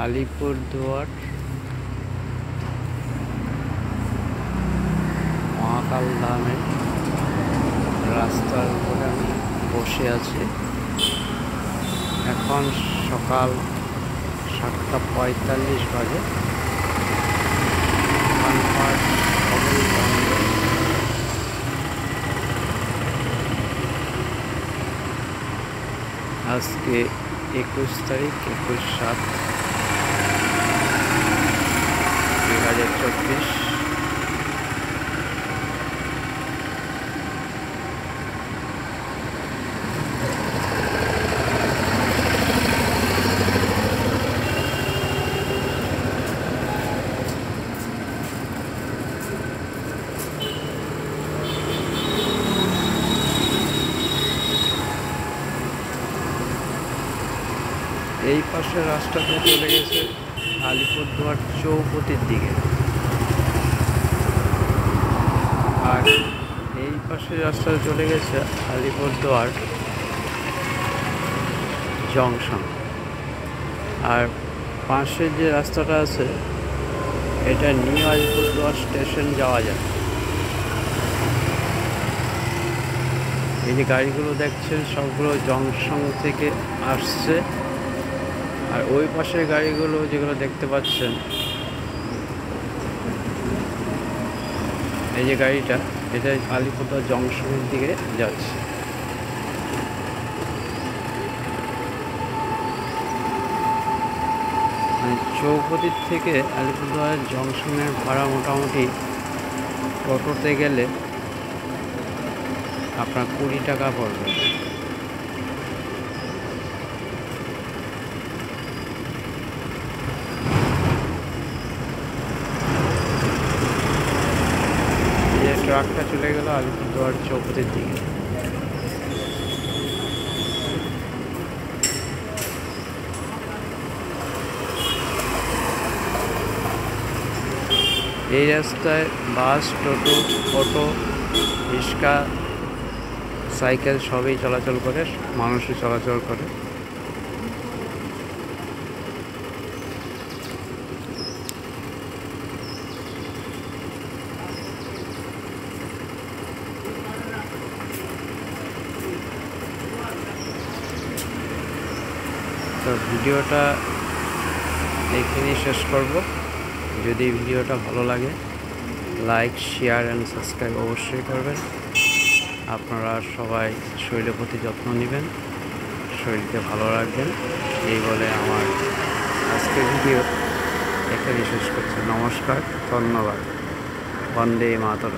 আলিপুরদুয়ার মহাকাল ধামের রাস্তার উপরে আমি বসে আছি। এখন সকাল 7:45 বাজে। আজকে 21 তারিখ 21/7/2024। এই পাশের রাস্তাটা চলে গেছে আলিপুরদুয়ার চৌপতির দিকে, আর এই পাশের রাস্তাটা চলে গেছে আলিপুরদুয়ার জংশন। আর পাশের যে রাস্তাটা আছে এটা নিউ আলিপুরদুয়ার স্টেশন যাওয়া যায়। এই যে গাড়িগুলো দেখছেন সবগুলো জংশন থেকে আসছে, আর ওই পাশের গাড়িগুলো যেগুলো দেখতে পাচ্ছেন, এই যে গাড়িটা, এটা আলিপুরদুয়ার জংশনের দিকে যাচ্ছে। চৌপতির থেকে আলিপুরদুয়ার জংশনের ভাড়া মোটামুটি টোটোতে গেলে আপনার 20 টাকা পড়বে। ট্রাকটা চলে গেল আলিপুরদুয়ার চৌপতির দিকে। এই রাস্তায় বাস, টোটো, অটো, রিক্সা, সাইকেল সবই চলাচল করে, মানুষও চলাচল করে। তো ভিডিওটা এখানেই শেষ করব। যদি ভিডিওটা ভালো লাগে লাইক, শেয়ার অ্যান্ড সাবস্ক্রাইব অবশ্যই করবেন। আপনারা সবাই শরীরের প্রতি যত্ন নেবেন, শরীরকে ভালো রাখবেন, এই বলে আমার আজকের ভিডিও এখানেই শেষ করছি। নমস্কার, ধন্যবাদ। বন্দে মাতরম।